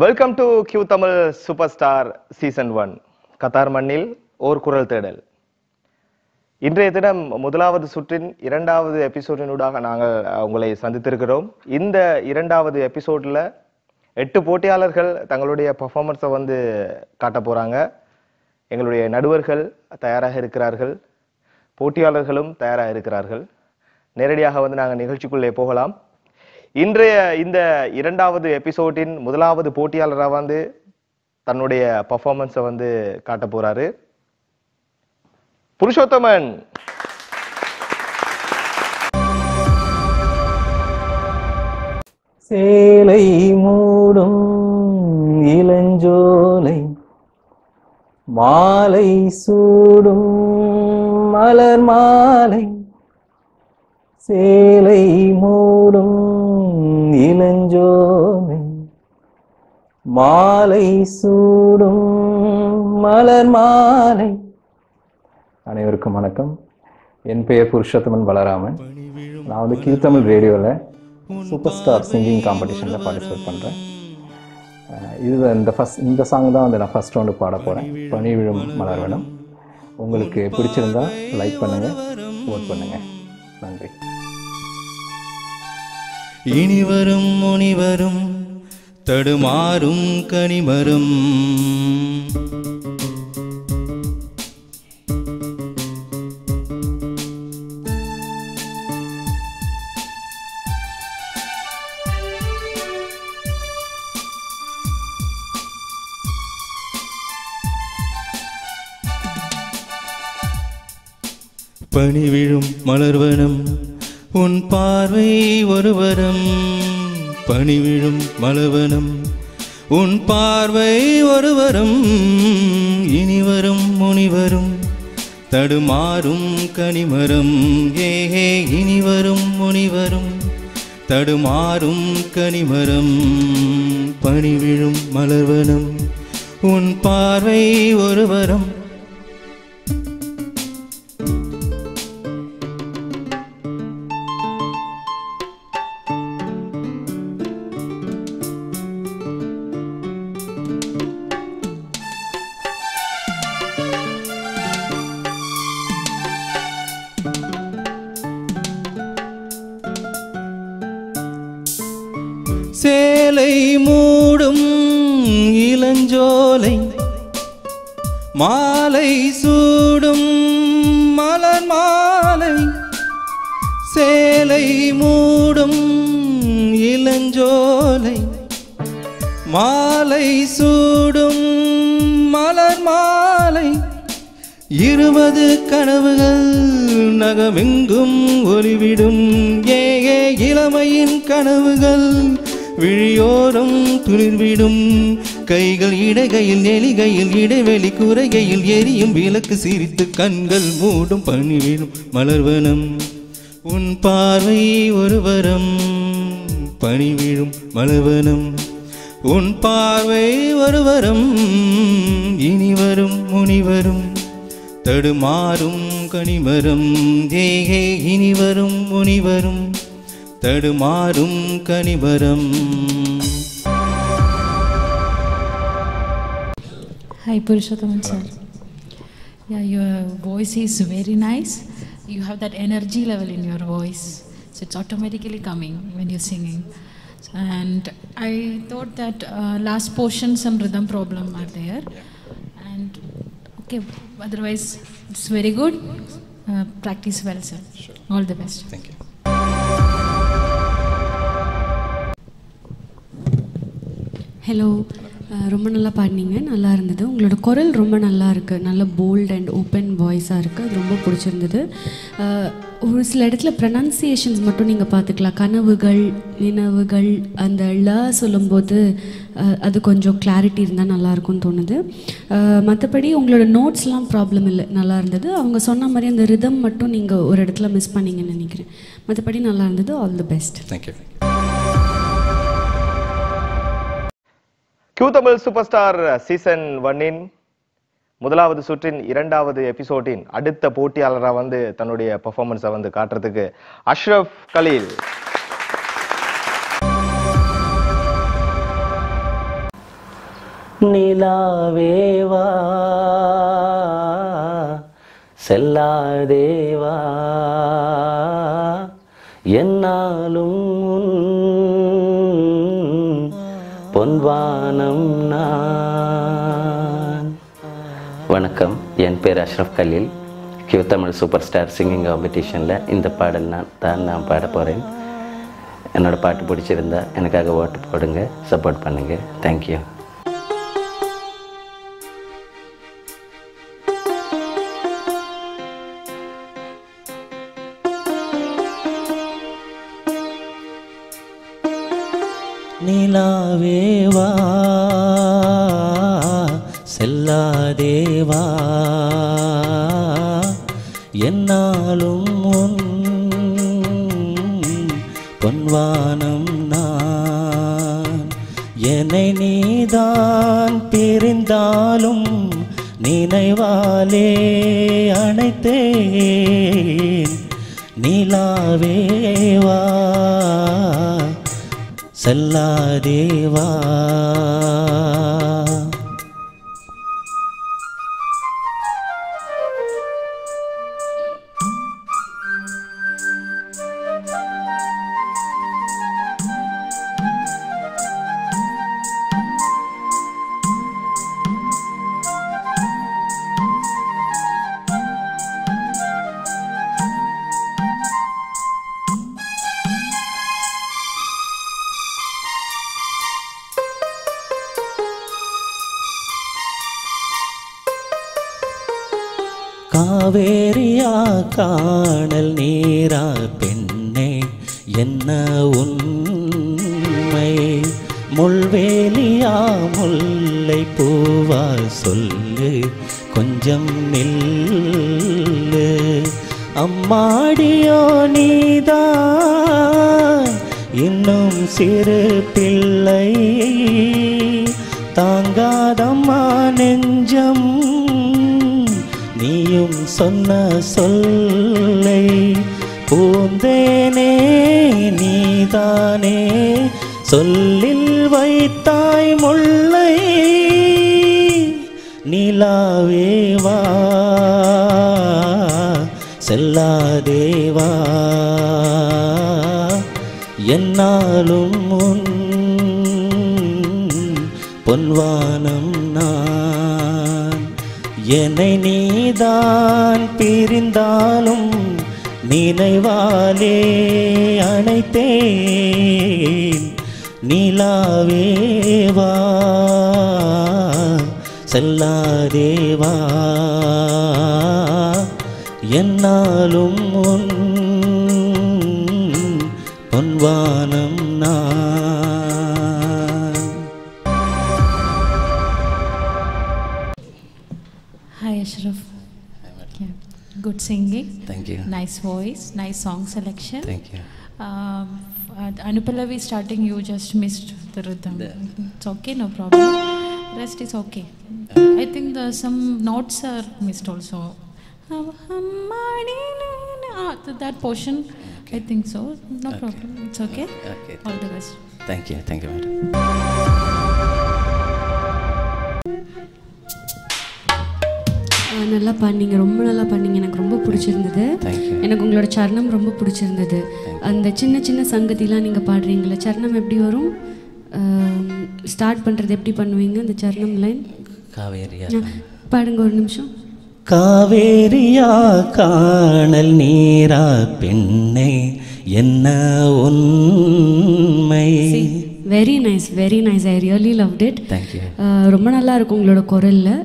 Welcome to Q Tamil super star season 1 Qatar மண்ணில் ஓர் குரல் தேடல். இன்றைய தினம் முதலாவது சுற்றின் இரண்டாவது எபிசோடினூடாக நாங்கள் உங்களை சந்தித்திருக்கிறோம். இந்த இரண்டாவது எபிசோட்ல 8 போட்டியாளர்கள் தங்களுடைய பெர்ஃபார்மன்ஸை காட்ட போறாங்க. எங்களுடைய நடுவர்கள் தயாராக இருக்கிறார்கள், போட்டியாளர்களும் தயாராக இருக்கிறார்கள். நேரடியாக நாங்கள் நிகழ்ச்சிக்குள்ளே போகலாம். இன்றைய இந்த இரண்டாவது எபிசோடின் முதலாவது போட்டியாளராக தன்னுடைய பெர்ஃபார்மன்ஸை காட்ட போறாரு புருஷோத்தமன். சேலை மூடும் இளஞ்சோலை மாலை சூடும் மலர் மாலை, சேலை மூடும் இளஞ்சோலை மாலை சூடும் மலர் மாலை. அனைவருக்கும் வணக்கம். என் பெயர் புருஷோத்தமன் பலராமன். நான் கியூ தமிழ் ரேடியோவில் சூப்பர் ஸ்டார் சிங்கிங் காம்படிஷனில் பார்ட்டிசிபேட் பண்ணுறேன். இது இந்த சாங் தான் நான் ஃபர்ஸ்ட் ரவுண்டு பாட போகிறேன், பனி விழும் மலர் வேணும். உங்களுக்கு பிடிச்சிருந்தா லைக் பண்ணுங்கள், ஓட் பண்ணுங்கள். நன்றி. இனிவரும் முனிவரும் தடுமாறும் கனிமரும், பனி விழும் மலர்வனம் உன் பார்வை ஒருவரம், பனி விழும் மலர்வனம் உன் பார்வை ஒருவரம். இனிவரும் முனிவரும் தடுமாறும் கனிமரம், ஏஹே இனிவரும் முனிவரும் தடுமாறும் கனிமரம். பனி விழும் மலர்வனம் உன் பார்வை ஒருவரம். சேலை மூடும் இளஞ்சோலை மாலை சூடும் மலர் மாலை, சேலை மூடும் இளஞ்சோலை மாலை சூடும் மலர் மாலை. 20 கனவுகள் நகமெங்கும் ஒளிவிடும், ஏ இளமையின் கனவுகள் விழியோரம் துளிர்விடும். கைகள் இடைகையில் நெளிகையில் இடைவெளி குறைகையில் எரியும் விளக்கு சிரித்து கண்கள் மூடும். பனி விழும் மலர்வனம் உன் பார்வை ஒருவரம், பனி விழும் மலர்வனம் உன் பார்வை ஒருவரம். இனிவரும் முனிவரும் தடுமாறும் கனிமரம், ஏகே இனிவரும் முனிவரும் தடுமாறும் கனிமரம். Hi Purushothaman sir. Yeah, your voice is very nice. You have that energy level in your voice, so it's automatically coming when you're singing. And I thought that last portion some rhythm problem are there, and okay, otherwise it's very good. Practice well sir. Sure. All the best. Thank you. Hello, ரொம்ப நல்லா பாடினீங்க, நல்லா இருந்தது. உங்களோட குரல் ரொம்ப நல்லா இருக்குது, நல்ல போல்ட் அண்ட் ஓப்பன் வாய்ஸாக இருக்குது, அது ரொம்ப பிடிச்சிருந்தது. ஒரு சில இடத்துல ப்ரனன்சியேஷன்ஸ் மட்டும் நீங்கள் பார்த்துக்கலாம். கனவுகள் நினைவுகள் அந்த ல சொல்லும்போது அது கொஞ்சம் கிளாரிட்டி இருந்தால் நல்லாயிருக்கும்னு தோணுது. மற்றபடி உங்களோட நோட்ஸ்லாம் ப்ராப்ளம் இல்லை, நல்லா இருந்தது. அவங்க சொன்ன மாதிரி அந்த ரிதம் மட்டும் நீங்கள் ஒரு இடத்துல மிஸ் பண்ணீங்கன்னு நினைக்கிறேன். மற்றபடி நல்லா இருந்தது. All the best. Thank you. Q Tamil super star season 1 முதலாவது சுற்றின் இரண்டாவது எபிசோடின் அடுத்த போட்டியாளராக தன்னுடைய பெர்ஃபார்மன்ஸை காட்டுறதுக்கு அஷ்ரஃப் கலீல். நிலாவேவா செல்லாதேவா என்னாலும் பொன்வானம் நான். வணக்கம், என் பேர் Ashraf Khaleel. Q Tamil super star singing காம்படிஷனில் இந்த பாடல் நான் பாட போகிறேன். என்னோடய பாட்டு பிடிச்சிருந்தா எனக்காக ஓட்டு போடுங்க, சப்போர்ட் பண்ணுங்கள். தேங்க்யூ. நிலாவேவா செல்லாதேவா என்னாலும் உன் பொன்வானம் நான். என்னை நீதான் பிரிந்தாலும் நினைவாலே அணைத்தேன். நிலாவேவா செல்லாதேவா. காவேரியா காணல் நீரா பெண்ணே என்ன உண்மை? முள்வேலியா முல்லை பூவா சொல்லு கொஞ்சம் நில்லு. அம்மாடியோ நீதான் இன்னும் சிறு பிள்ளை, தாங்காதம்மா நெஞ்சம் நீயும் சொன்ன சொல்லை. பூந்தேனே நீதானே சொல்லில் வைத்தாய் முல்லை. நிலாவேவா செல்லாதேவா என்னாலும் உன் பொன்வானம் நான். என்னை நீதான் பிரிந்தாலும் நினைவாலே அணைத்தேன். நிலாவேவா செல்லாதேவா என்னாலும் உன் பொன்வானம் நான். Hi Ashraf. Yeah. Good singing. Thank you. Nice voice, nice song selection. Thank you. Anupallavi starting, you just missed the rhythm. It's okay, no problem. Rest is okay. I think some notes are missed also. That portion, okay. I think so. No okay. problem. It's okay. Okay. All the best. Thank you. Thank you, madam. நல்லா பாடினீங்க, ரொம்ப நல்லா பாடினீங்க. எனக்கு ரொம்ப பிடிச்சிருந்தது. எனக்கு உங்களோட சரணம் ரொம்ப பிடிச்சிருந்தது. அந்த சின்ன சின்ன சங்கதிலாம் நீங்கள் பாடுறீங்களே, சரணம் எப்படி வரும், ஸ்டார்ட் பண்ணுறது எப்படி பண்ணுவீங்க? அந்த சரணம் லைன் காவேரியா பாடுங்க ஒரு நிமிஷம். காவேரியா காணல் நீரா பெண்ணே என்ன உண்மை? Very nice, very nice. I really loved it. Thank you. ரொம்ப நல்லா இருக்கும் உங்களோட குரலில்.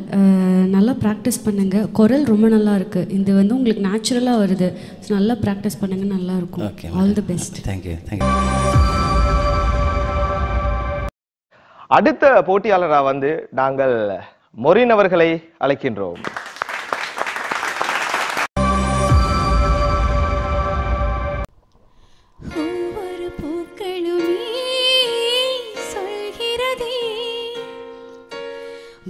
நல்லா ப்ராக்டிஸ் பண்ணுங்கள். குரல் ரொம்ப நல்லா இருக்குது. இது வந்து உங்களுக்கு நேச்சுரலாக வருது. நல்லா ப்ராக்டிஸ் பண்ணுங்கள், நல்லா இருக்கும். Okay, all the best. Thank you. Thank you. அடுத்த போட்டியாளராக வந்து நாங்கள் மொரின் அவர்களை அழைக்கின்றோம்.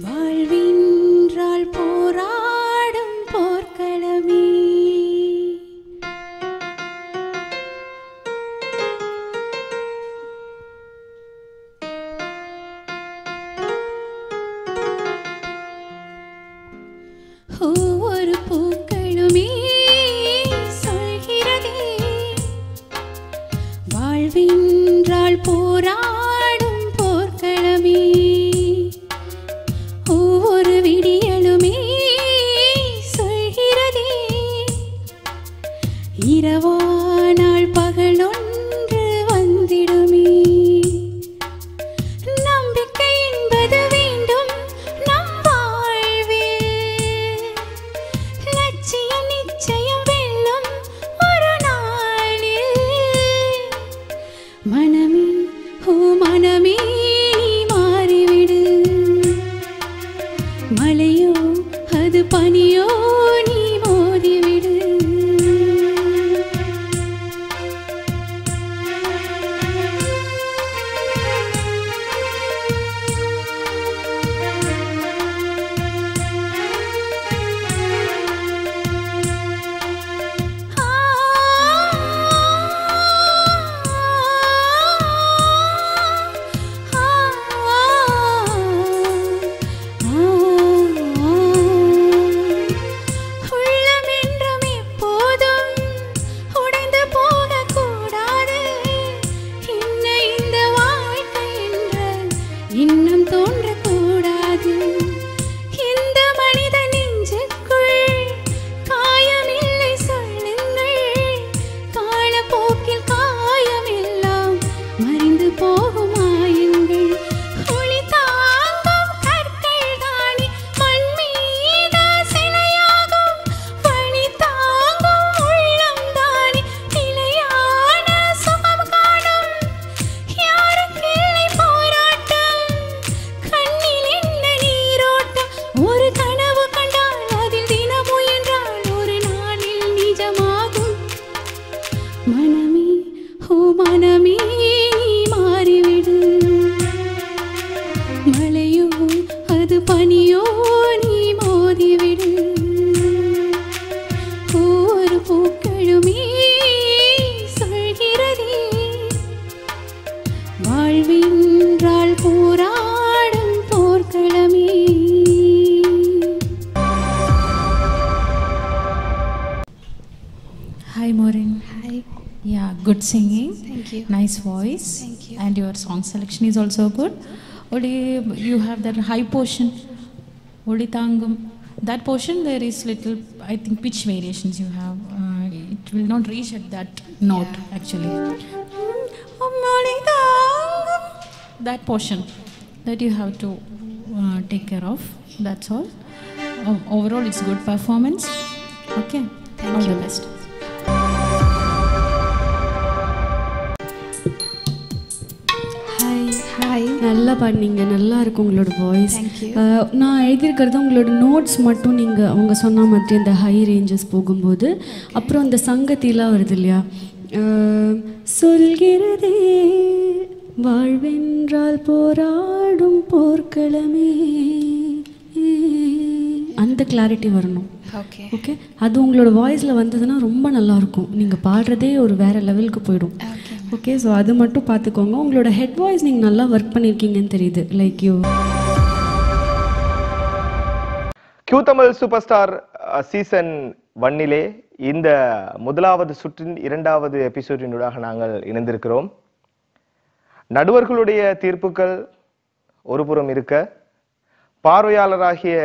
வாழ்வின்றால் போராடும் போர்க்களமே, இன்னும் தோன்றக்கூடாது. இந்த மனித நெஞ்சுக்குள் காயமில்லை சொல்லுங்கள். காலப்போக்கில் காயமெல்லாம் மறைந்து போகும் மாயங்கள். ஒளி தாங்கும் கற்கள் தானே மண் மீது சிலையாகும். வழி தாங்கும் உள்ளம் தானே நிலையான சுகம் காணும். யாருக்கில்லை போராட்டம், கண்ணில் என்ன நீரோட்டம். ஒரு கனவு கண்டால் அதில் தினம் முயன்றால் ஒரு நாளில் நிஜமாகும். மனமே ஓ மனமே நீ மாறிவிடு. மழையோ அது பனியோ நீ மோதிவிடு. ஒரு பூக்களுமே சொல்கிறதே வாழ்வென்றால் போராடும் போர்க்களமே. Hi, Maureen. Hi. Yeah, good singing. Thank you. Nice voice. Thank you. And your song selection is also good. Only you have that high portion. Odi Thangam. That portion there is little, I think, pitch variations you have. It will not reach at that note actually. Odi Thangam. That portion that you have to take care of. That's all. Overall, it's good performance. Okay. All the best. Hi. நல்லா பாடினீங்க, நல்லா இருக்கும் உங்களோட voice. Thank you. நான் எழுதியிருக்கிறது உங்களோட notes மட்டும் நீங்கள் அவங்க சொன்ன மாதிரி அந்த ஹை ரேஞ்சஸ் போகும்போது, அப்புறம் அந்த சங்கத்திலாம் வருது இல்லையா, சொல்கிறதே வாழ்வென்றால் போராடும் போர்க்களமே, அந்த கிளாரிட்டி வரணும். Okay. ஓகே, அது உங்களோட வாய்ஸில் வந்ததுன்னா ரொம்ப நல்லாயிருக்கும். நீங்கள் பாடுறதே ஒரு வேறு லெவலுக்கு போயிடும். Okay. ஓகே, ஸோ அது மட்டும் பார்த்துக்கோங்க. உங்களோட ஹெட் வாய்ஸ் நீங்கள் நல்லா ஒர்க் பண்ணியிருக்கீங்கன்னு தெரியுது. Like you Q Tamil super star season 1 இந்த முதலாவது சுற்றின் 2வது எபிசோடினூடாக நாங்கள் இணைந்திருக்கிறோம். நடுவர்களுடைய தீர்ப்புகள் ஒருபுறம் இருக்க, பார்வையாளராகிய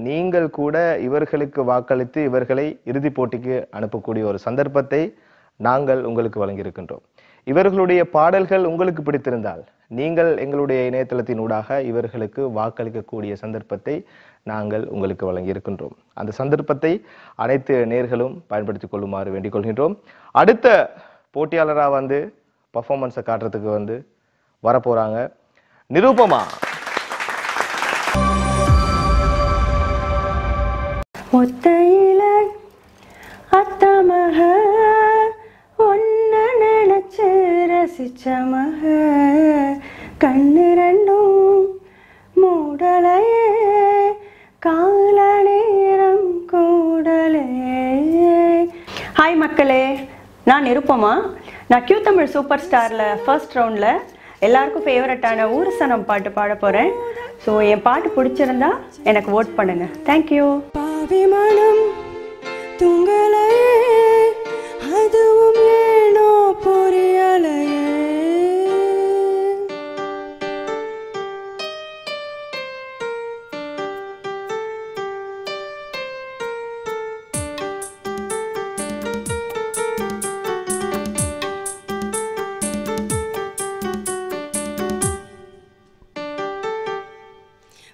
நீங்கள் கூட இவர்களுக்கு வாக்களித்து இவர்களை இறுதிப் போட்டிக்கு அனுப்பக்கூடிய ஒரு சந்தர்ப்பத்தை நாங்கள் உங்களுக்கு வழங்கியிருக்கின்றோம். இவர்களுடைய பாடல்கள் உங்களுக்கு பிடித்திருந்தால் நீங்கள் எங்களுடைய இணையதளத்தினூடாக இவர்களுக்கு வாக்களிக்கக்கூடிய சந்தர்ப்பத்தை நாங்கள் உங்களுக்கு வழங்கியிருக்கின்றோம். அந்த சந்தர்ப்பத்தை அனைத்து நேர்களும் பயன்படுத்திக் கொள்ளுமாறு வேண்டிக் கொள்கின்றோம். அடுத்த போட்டியாளராக பர்ஃபார்மன்ஸை காட்டுறதுக்கு வரப்போறாங்க நிரூபமா. ஒத்தையில அத்தமக ஒன்ன நினைச்சு ரசிச்ச மக கண்ணு ரெண்டும் மூடலையே கால நேரம் கூடலையே. ஹாய் மக்களே, நான் நிருப்பமா. நான் கியூ தமிழ் சூப்பர் ஸ்டாரில் ஃபர்ஸ்ட் ரவுண்டில் எல்லாருக்கும் ஃபேவரட்டான ஊர் சனம் பாட்டு பாட போகிறேன். ஸோ என் பாட்டு பிடிச்சிருந்தா எனக்கு ஓட் பண்ணுங்க. தேங்க்யூ. பாவிமானம் துங்கலையே அதுவும் ஏனோ புரியலையே.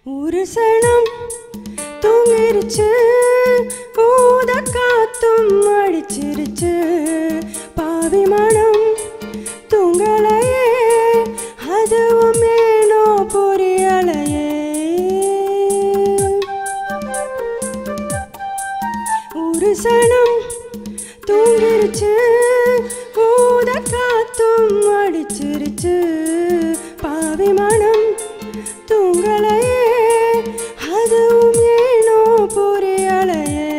ஒரு சனம் தூங்கிருச்சு, ஊத காத்தும் அடிச்சிருச்சு. பாவி மனம் தூங்கலையே அதுவும் ஏனோ புரியலையே. ஒரு சனம் தூங்கிருச்சு, ஊத காத்தும் அடிச்சிருச்சு. பாவி மனம் தூங்கலையே அதுவும் ஏனோ புரியலையே.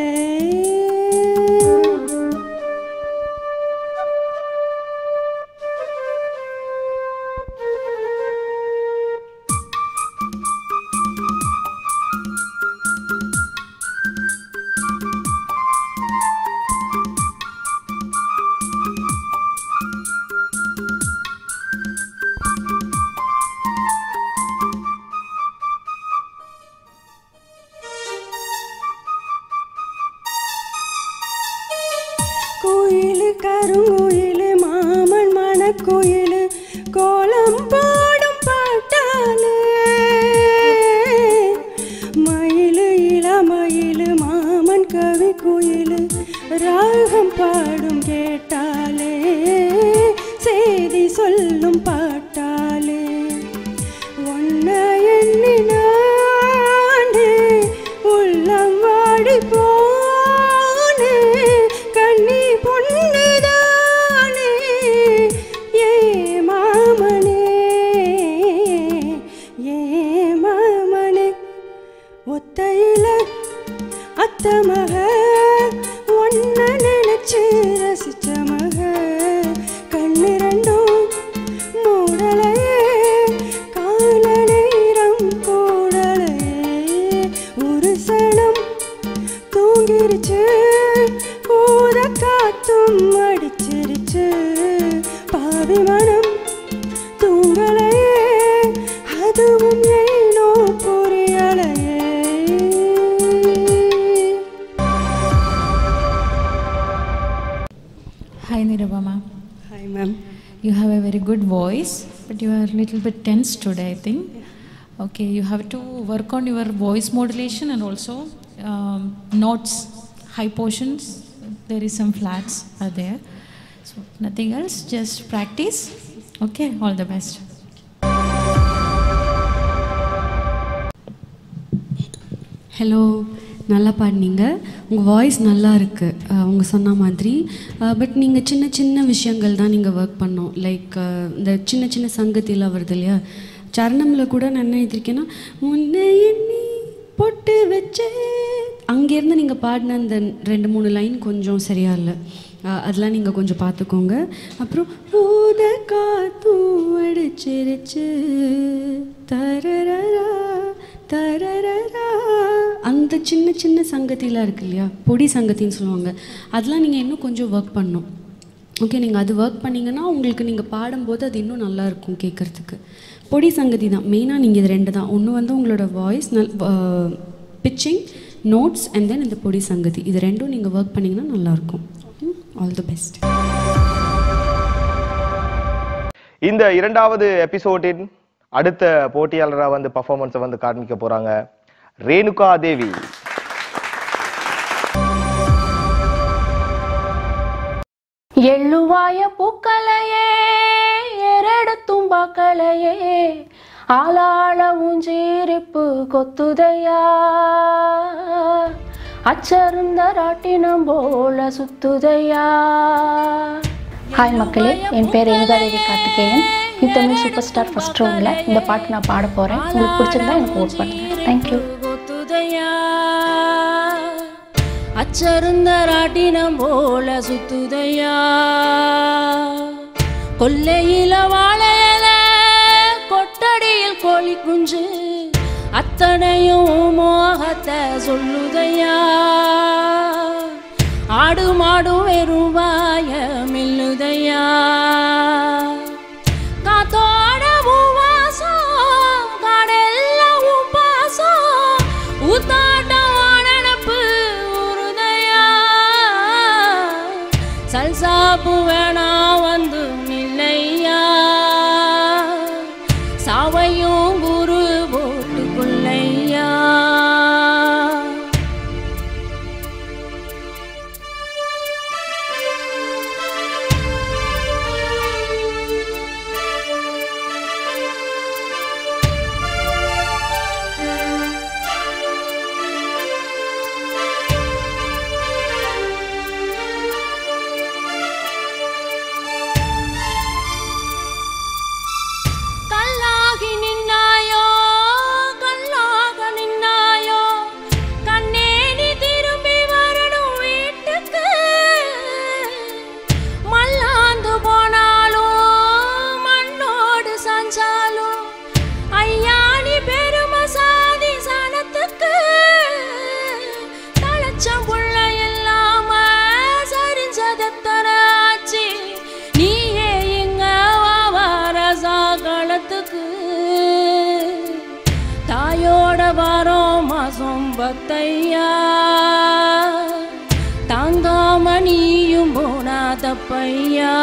அதுவும் ஏனோ புரியலையே. Hi Nirupama. Hi ma'am. You have a very good voice, but you are a little bit tense today, I think. Okay, you have to work on your voice modulation and also notes, high portions. There is some flats are there. So nothing else, just practice. Okay, all the best. Hello, நல்லா பாடினீங்க. உங்கள் voice நல்லா இருக்குது அவங்க சொன்ன மாதிரி. But நீங்கள் சின்ன சின்ன விஷயங்கள் தான் நீங்கள் ஒர்க் பண்ணோம். லைக் இந்த சின்ன சின்ன சங்கத்திலாம் வருது இல்லையா, சரணமில் கூட நான் என்ன எழுதியிருக்கேன்னா, முன்னே எண்ணி பொட்டு வச்சே, அங்கேருந்து நீங்கள் பாடின அந்த 2-3 லைன் கொஞ்சம் சரியா இல்லை. அதெல்லாம் நீங்கள் கொஞ்சம் பார்த்துக்கோங்க. அப்புறம் ஊத காத்தும் அடிச்சிருச்சு தரரரா தரரரா, அந்த சின்ன சின்ன சங்கத்திலாம் இருக்குது இல்லையா, பொடி சங்கத்தின்னு சொல்லுவாங்க, அதெல்லாம் நீங்கள் இன்னும் கொஞ்சம் ஒர்க் பண்ணணும். ஓகே, நீங்கள் அது ஒர்க் பண்ணிங்கன்னா உங்களுக்கு நீங்கள் பாடும்போது அது இன்னும் நல்லாயிருக்கும் கேட்குறதுக்கு. பொடி சங்கதி தான் மெயினாக. நீங்கள் இது 2 தான். ஒன்று வந்து உங்களோட voice pitching, notes and then இந்த பொடி சங்கதி, இது 2ம் நீங்கள் ஒர்க் பண்ணிங்கன்னா நல்லாயிருக்கும். All the best. இந்த 2வது எபிசோடின் அடுத்த போட்டியாளராக வந்து பர்ஃபார்மன்ஸை வந்து காண்பிக்க போறாங்க ரேணுகா தேவி. ಎಳ್ಳುವಾಯ ಪೂಕ್ಕಲೆಯೇ ಎರಡು ತುಂಬಾಕಳೆಯೇ ಆಲಾಳ ಉಂಜೀರಿಪ್ಪು கொத்துதையா அச்சருந்த ராட்டினம் போல சுத்துதையா. ஹாய் மக்களே, என் பேர் Renuka Devi Karthikeyan. Tamil super star first ரவுண்டில் இந்த பாட்டு நான் பாட போகிறேன். உங்களுக்கு பிடிச்சிருந்தா எனக்கு ஓட் பண்ணுங்க. தேங்க்யூ. அச்சருந்த ராட்டினம் போல சுத்துதையா, கொல்லையில வாழையில கொட்டடியில் கோழி குஞ்சு அத்தனையும் மோகத்தை சொல்லுதையா. ஆடு மாடு வெறுவாய மெல்லுதையா, காத்தோட உவாசம் காடெல்லாம் உபாசம் ஊத்தாட்டம் நினப்பு உருதையா. சல்சாப்பு வேணா வந்து நில்லையா, சாவையும் குரு போட்டு கொள்ளையா. தாயோட வாரம் மாசம் பத்தையா, தாங்காம நீயும் போனா தப்பையா.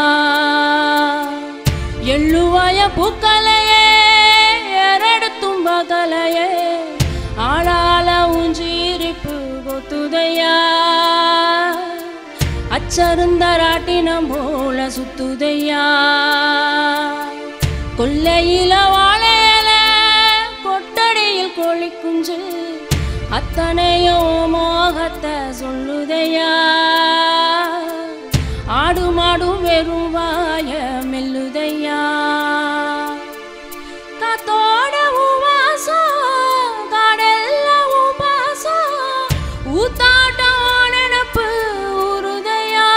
எள்ளுவாய பூக்கலையே ಎರಡು ತುಂಬகலையே ஆளால உஞ்சீரிப்பு கொத்துதையா. அச்சருந்த ராட்டினம் போல சுத்துதையா, கொல்லையில வாழையில கொட்டடியில் கோழி குஞ்சு அத்தனையும் மோகத்தை சொல்லுதையா. ஆடு மாடு வெறுவாய மெல்லுதையா, காத்தோட உவாசம் காடெல்லாம் உபாசம் ஊத்தாட்டம் நினப்பு உருதையா.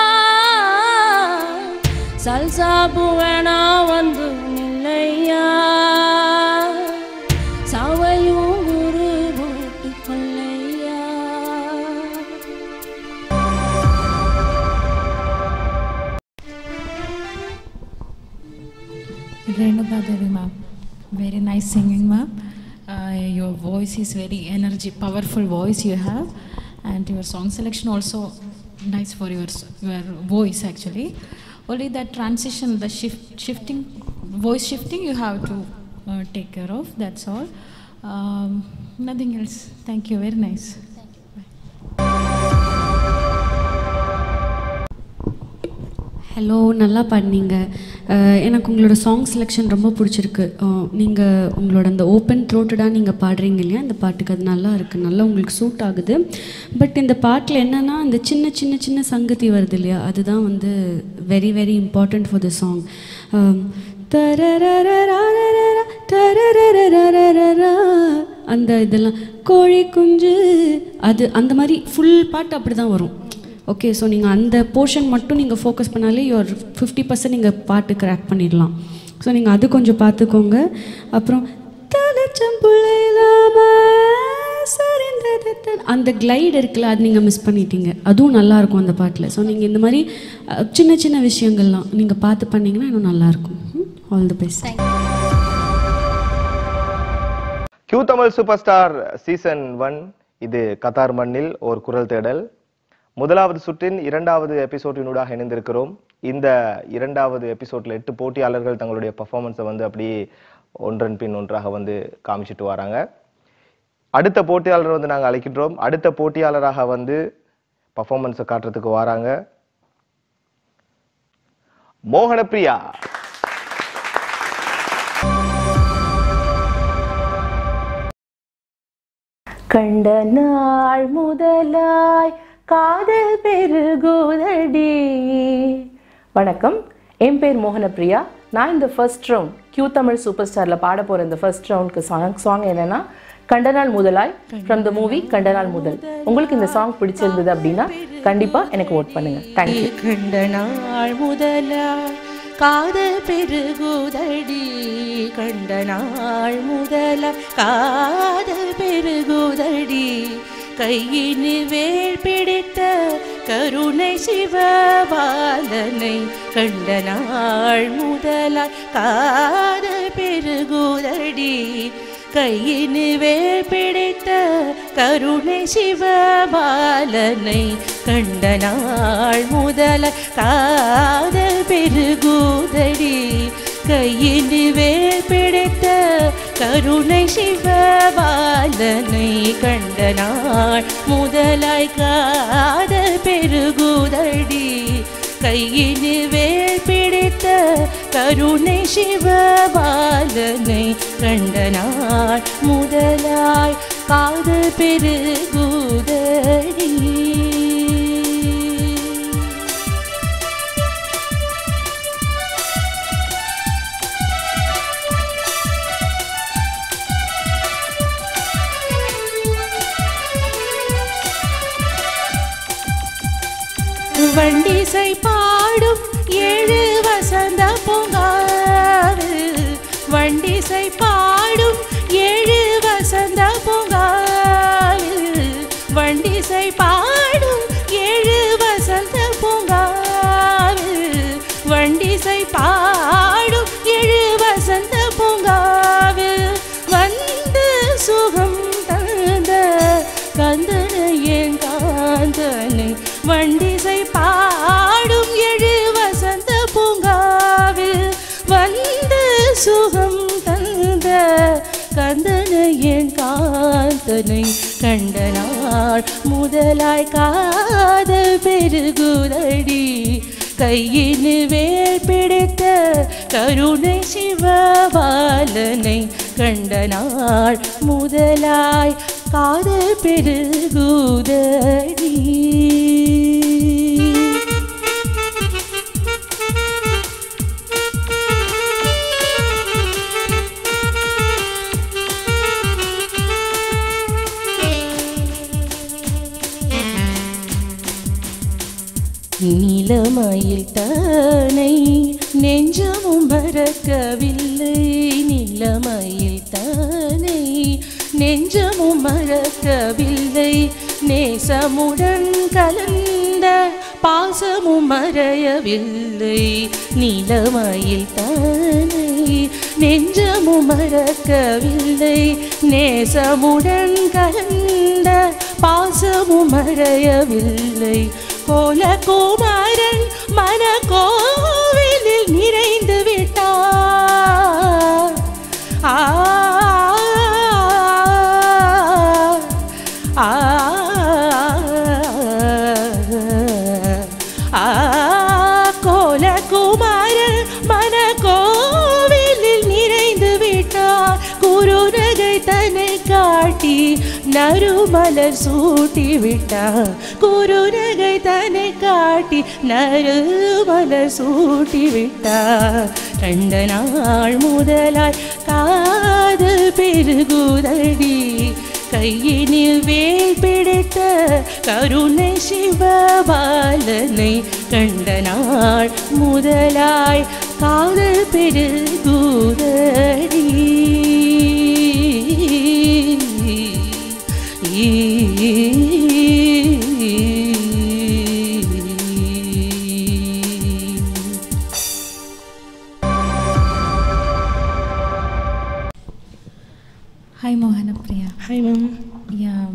சல்சாப்பு வேணா வந்து நில்லையா, சாவையும் குரு போட்டு கொள்ளையா. Renu Devi ma'am, very nice singing, ma'am. Your voice is very powerful voice you have, and your song selection also nice for your voice actually. Only that transition, the shifting, voice shifting, you have to take care of. That's all. Nothing else. Thank you. Very nice. Hello, நல்லா பாடினீங்க. எனக்கு உங்களோட song selection ரொம்ப பிடிச்சிருக்கு. நீங்கள் உங்களோட அந்த open த்ரோட்டடாக நீங்கள் பாடுறீங்க இல்லையா, அந்த பாட்டுக்கு அது நல்லா இருக்குது, நல்லா உங்களுக்கு சூட் ஆகுது. பட் இந்த பாட்டில் என்னென்னா அந்த சின்ன சின்ன சின்ன சங்கதி வருது இல்லையா, அதுதான் வந்து very very important for the song. அந்த இதெல்லாம் கோழி குஞ்சு அது அந்த மாதிரி ஃபுல் பாட்டு அப்படி தான் வரும். ஓகே, ஸோ நீங்கள் அந்த போர்ஷன் மட்டும் நீங்கள் ஃபோக்கஸ் பண்ணாலே ஒரு 50% நீங்கள் பாட்டு கிராக் பண்ணிடலாம். ஸோ நீங்கள் அது கொஞ்சம் பார்த்துக்கோங்க. அப்புறம் அந்த கிளைட் இருக்குல்ல, அது நீங்கள் மிஸ் பண்ணிட்டீங்க, அதுவும் நல்லாயிருக்கும் அந்த பாட்டில். ஸோ நீங்கள் இந்த மாதிரி சின்ன சின்ன விஷயங்கள்லாம் நீங்கள் பார்த்து பண்ணிங்கன்னா இன்னும் நல்லாயிருக்கும். All the best. Q Tamil super star season 1 இது கத்தார் மண்ணில் ஒரு குரல் தேடல். முதலாவது சுற்றின் 2வது எபிசோடினூடாக இணைந்திருக்கிறோம். இந்த 2வது எபிசோட்ல 8 போட்டியாளர்கள் தங்களுடைய பர்ஃபார்மன்ஸை வந்து அப்படியே ஒன்றன் பின் ஒன்றாக வந்து காமிச்சிட்டு வராங்க. அடுத்த போட்டியாளர் வந்து நாங்கள் அழைக்கின்றோம். அடுத்த போட்டியாளராக வந்து பர்ஃபார்மன்ஸை காட்டுறதுக்கு வராங்க மோகனப்பிரியா. கண்ட நாள் முதலாய் காதல் பெருகுதடி. வணக்கம், என் பேர் மோகனப்பிரியா. நான் இந்த first round Q Tamil super ஸ்டாரில் பாட போகிற இந்த ஃபர்ஸ்ட் ரவுண்டுக்கு சாங் என்னென்னா கண்ட நாள் முதலாய் ஃப்ரம் த மூவி கண்ட நாள் முதல். உங்களுக்கு இந்த சாங் பிடிச்சிருந்தது அப்படின்னா கண்டிப்பாக எனக்கு ஓட் பண்ணுங்கள். தேங்க்யூ. கண்ட நாள் முதலாய் காதல் பெருகுதடி, கண்ட நாள் முதலாய் காதல் பெருகுதடி, கையினு வேல் பிடித்த கருணை சிவபாலனை, கண்ட நாள் முதலாய் காதல் பெருகுதடி, கையினு வேல் பிடித்த கருணை சிவபாலனை, கண்ட நாள் முதலாய் காதல் பெருகுதடி, கையினு வேல் பிடித்த கருணை சிவபாலனை, கண்ட நாள் முதலாய் காதல் பெருகுதடி, கையினு வேல் பிடித்த கருணை சிவபாலனை, கண்ட நாள் முதலாய் காதல் பெருகுதடி. வண்டிசை பாடும் 7 வசந்த பூங்காறு, வண்டிசை பாடும் 7 வசந்த பூங்காறு, வண்டிசை பாடும் 7 வசந்த பூங்காறு, வண்டிசை பாடும் 7 வசந்த பூங்காவு, வந்து சுகம் தந்த கந்தனை என் காந்தனை, வண்டிசை பாடும் 7 வசந்த பூங்காவு, வந்து சுகம் தந்த கந்தனை என் காந்தனை, கண்ட நாள் முதலாய் காதல் பெருகுதடி, கையினு வேல் பிடித்த கருணை சிவபாலனை, கண்ட நாள் முதலாய் காதல் பெருகுதடி. நீலமயில் தானை நெஞ்சமும் மறக்கவில்லை, நீலமயில் தானை நெஞ்சமும் மறக்கவில்லை, நேசமுடன் கலந்த பாசமும் மறையவில்லை, நீலமயில் தானை நெஞ்சமும் மறக்கவில்லை நேசமுடன் கலந்த பாசமும் மறையவில்லை கோலகுமாரன் மனக்கோவிலில் நிறைந்து விட்டார் கோலகுமாரன் மனக்கோவிலில் நிறைந்து விட்டார் குறுநகை தன்னை காட்டி நறுமலர் சூட்டி விட்டார் குறுநகை தன்னை காட்டி நறுமலர் சூட்டி விட்டார் கண்ட நாள் முதலாய் காதல் பெருகுதடி கையினில் வேல் பிடித்த கருணை சிவபாலனை கண்ட நாள் முதலாய் காதல் பெருகுதடி Hi Mohana Priya. Hi ma'am. Yeah.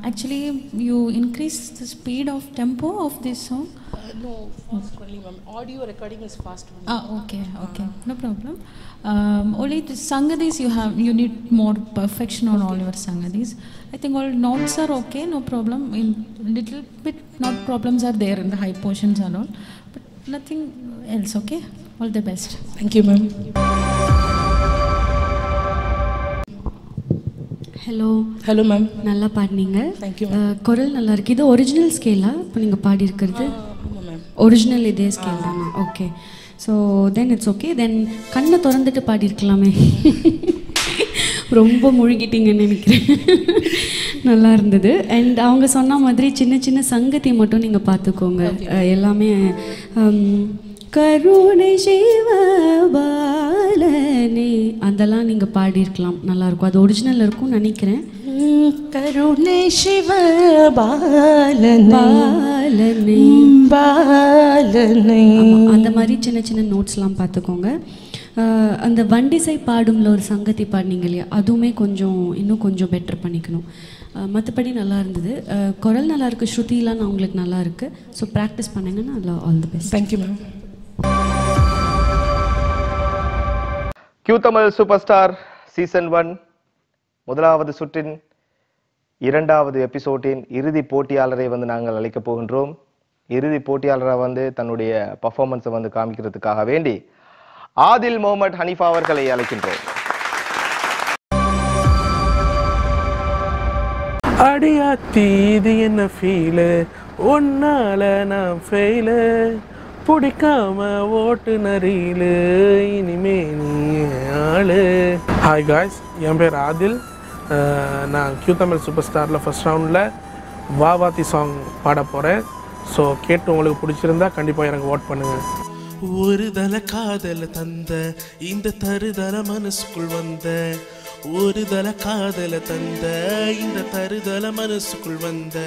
Actually, you increased the speed of tempo of this song. No, fast only ma'am. Audio recording is fast only. Okay. No problem. Only the sangadis you need more perfection on all your sangadis. I think all notes are okay, no problem. In little bit not problems are there in the high portions and all, but nothing else. Okay. All the best. Thank you ma'am. Hello ma'am நல்லா பாடினீங்க. Thank you. குரல் நல்லா இருக்கு. இது original ஸ்கேலா இப்போ நீங்கள் பாடியிருக்கிறது? Original இதே ஸ்கேல் தானே? Okay. So then it's okay. Then கண்ணை திறந்துட்டு பாடியிருக்கலாமே. ரொம்ப முழுகிட்டீங்கன்னு நினைக்கிறேன். நல்லா இருந்தது. அண்ட் அவங்க சொன்ன மாதிரி சின்ன சின்ன சங்கத்தை மட்டும் நீங்கள் பார்த்துக்கோங்க. எல்லாமே கருணை சிவபாலனே அதெல்லாம் நீங்கள் பாடியிருக்கலாம், நல்லாயிருக்கும். அது ஒரிஜினல் இருக்கும்னு நினைக்கிறேன். கருணை சிவபாலனே அந்த மாதிரி சின்ன சின்ன நோட்ஸ்லாம் பார்த்துக்கோங்க. அந்த வண்டிசை பாடும்ல ஒரு சங்கத்தி பாடினீங்க இல்லையா, அதுவுமே இன்னும் கொஞ்சம் பெட்டர் பண்ணிக்கணும். மற்றபடி நல்லா இருந்தது. குரல் நல்லா இருக்குது, ஸ்ருதிலாம் உங்களுக்கு நல்லா இருக்குது. ஸோ ப்ராக்டிஸ் பண்ணுங்கன்னா நல்லா. All the best. Thank you ma'am. Q Tamil super star season 1 முதலாவது சுற்றின் 2வது எபிசோடின் இறுதி போட்டியாளரை நாங்கள் அழைக்கப் போகின்றோம். இறுதி போட்டியாளரை தன்னுடைய பர்ஃபார்மன்ஸை காமிக்கிறதுக்காக வேண்டி ஆதில் முகமது ஹனீஃபா அவர்களை அழைக்கின்றோம். அடியாத்தி இது என்ன ஃபீலு, ஒன்னால நான் ஃபெயிலு, பிடிக்காம ஓட்டுநரிலு, இனிமே நீ ஆளு. ஹாய் காய்ஸ், என் பேர் ஆதில். நான் கியூ தமிழ் சூப்பர் ஸ்டாரில் ஃபர்ஸ்ட் ரவுண்டில் வாவாத்தி சாங் பாட போகிறேன். ஸோ கேட்டு உங்களுக்கு பிடிச்சிருந்தா கண்டிப்பாக எனக்கு ஓட் பண்ணுங்கள். ஒரு தல காதல தந்த இந்த தருதல மனசுக்குள் வந்த, ஒரு தல காதல தந்த இந்த தருதல மனசுக்குள் வந்த,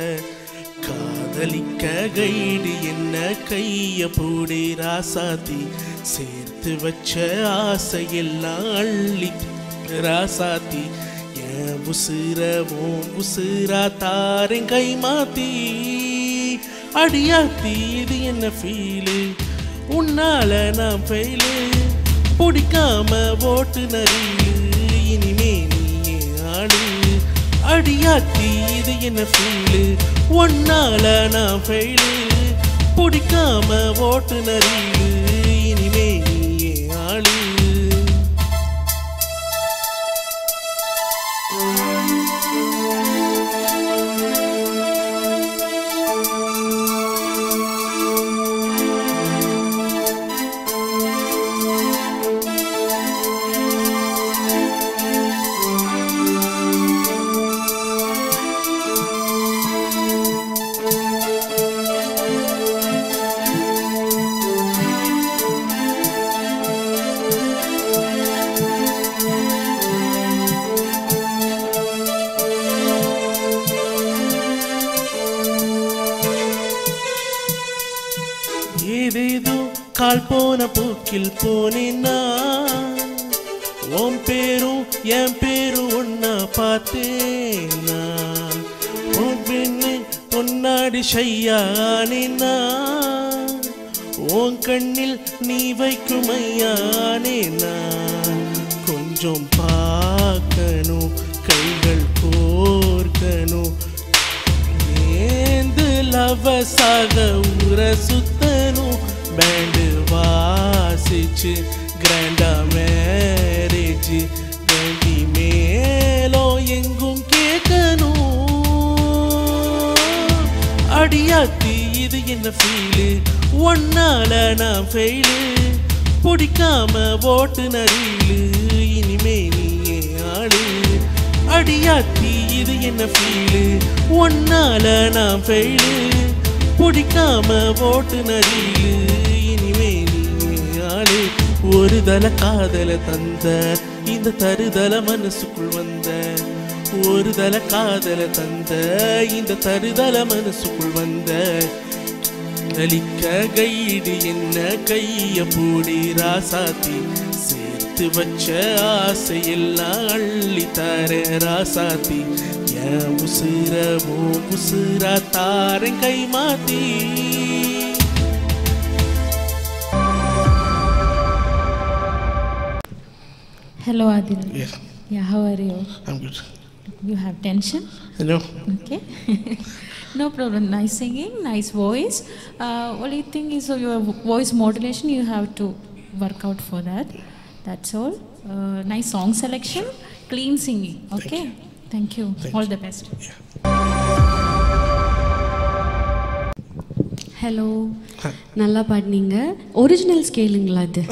காதலிக்க கைடு என்ன கைய பூடி ராசாத்தி, சேர்த்து வச்ச ஆசையெல்லாம் அள்ளி ராசாத்தி, என் உசுரவும் உசுரா தாரேன் கை மாத்தி, அடியாத்தி இது என்ன ஃபீலு, உன்னால நான் ஃபெயிலு, பிடிக்காம ஓட்டுநரிலு, இனிமே நீயே ஆளு, அடியாத்தி இது என்ன ஃபீலு, உன்னால நான் ஃபெயிலு, பிடிக்காம ஓட்டுநரிலு, இனிமே நீயே ஆளு. ஏதேதோ கால் போன போக்கில் போனேன்னா, உன் பேரும் என் பேரும் ஒன்னா பார்த்தேன் நான். உன் பெண்ணு பொன்னாடி ஷையானே நான். உன் கண்ணில் நீ வைக்கும் ஐயானே நான். கொஞ்சம் பார்க்கணும், கைகள் கோர்க்கணும், ஏந்து லவசாக ஊர சுத்தணும், பேண்டு வாசிச்சு கிராண்டா மேரேஜ் கல்வி மேலோ எங்கும் கேட்கணும். அடியாத்தி இது என்ன ஃபீலு, ஒன்னால நான் ஃபெயிலு, பிடிக்காம ஓட்டு நரீலு, இனிமே நீயே ஆளு. அடியாத்தி இது என்ன ஃபீலு, ஒன்னால நான் ஃபெயிலு, பிடிக்காம ஓட்டு நரீலு, இனிமே நீயே ஆளு. ஒரு தல காதல தந்த இந்த தருதல மனசுக்குள் வந்த, ஒரு தல காதல தந்த இந்த தருதல மனசுக்குள் வந்த, கலிக்க கைடு என்ன கைய பூடி ராசாத்தி, சேர்த்து வச்ச ஆசையெல்லாம் அள்ளி தர ராசாத்தி, என் உசுர ஓ உசுரா தாரன் கை மாத்தி. Hello Adil. Yeah, how are you? I'm good. You have tension? No. Okay. No problem. Nice singing, nice voice. Only thing is your voice modulation, you have to work out for that. That's all. Nice song selection, clean singing. Okay. Thank you. All the best. Hello, நல்லா பாடினீங்க. Original ஸ்கேலுங்களா இது?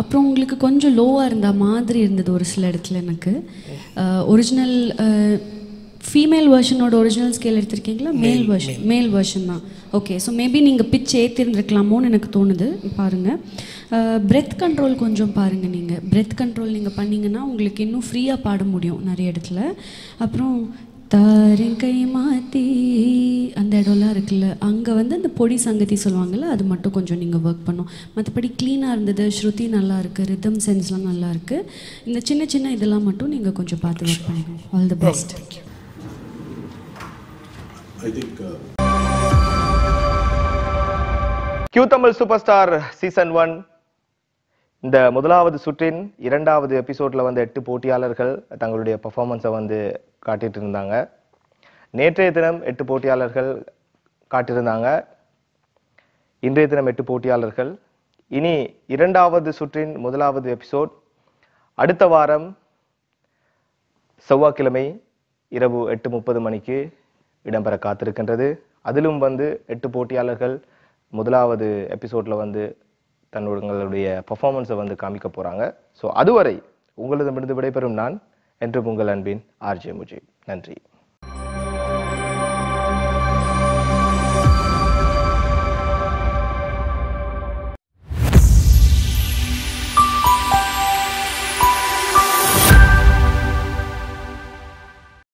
அப்புறம் உங்களுக்கு கொஞ்சம் லோவாக இருந்த மாதிரி இருந்தது ஒரு சில இடத்துல எனக்கு. ஒரிஜினல் ஃபீமேல் வெர்ஷனோட ஒரிஜினல் ஸ்கேல் எடுத்திருக்கீங்களா? மேல் வெர்ஷன் தான். ஓகே, ஸோ மேபி நீங்கள் பிச் ஏற்றிருந்துருக்கலாமோன்னு எனக்கு தோணுது. பாருங்கள், பிரெத் கண்ட்ரோல் கொஞ்சம் பாருங்கள். நீங்கள் பிரெத் கண்ட்ரோல் நீங்கள் பண்ணிங்கன்னா உங்களுக்கு இன்னும் ஃப்ரீயாக பாட முடியும் நிறைய இடத்துல. அப்புறம் தாரன் கை மாற்றி அந்த இடம்லாம் இருக்குல்ல, அங்கே வந்து அந்த பொடி சங்கதி சொல்லுவாங்கள்ல, அது மட்டும் கொஞ்சம் நீங்கள் ஒர்க் பண்ணும். மற்றபடி க்ளீனாக இருந்தது, ஸ்ருதி நல்லா இருக்குது, ரிதம் சென்ஸ்லாம் நல்லா இருக்குது. இந்த சின்ன சின்ன இதெல்லாம் மட்டும் நீங்கள் கொஞ்சம் பார்த்து ஒர்க் பண்ணுங்கள். All the best. Q Tamil super star season 1 இந்த முதலாவது சுற்றின் 2வது எபிசோட்ல வந்து 8 போட்டியாளர்கள் தங்களுடைய பெர்ஃபார்மன்ஸை வந்து காட்டிட்டு இருந்தாங்க. நேற்றைய தினம் 8 போட்டியாளர்கள் காட்டியிருந்தாங்க. இன்றைய தினம் 8 போட்டியாளர்கள். இனி 2வது சுற்றின் 1வது எபிசோட் அடுத்த வாரம் செவ்வாய்க்கிழமை இரவு 8:30 மணிக்கு இடம்பெற காத்திருக்கின்றது. அதிலும் வந்து 8 போட்டியாளர்கள் 1வது எபிசோட்ல வந்து தங்களுடைய பெர்ஃபார்மன்ஸை வந்து காமிக்க போறாங்க. ஸோ அதுவரை உங்களிடமிருந்து விடைபெறும் நான் என்றும் உங்கள் அன்பின் ஆர்ஜே முஜீப். நன்றி.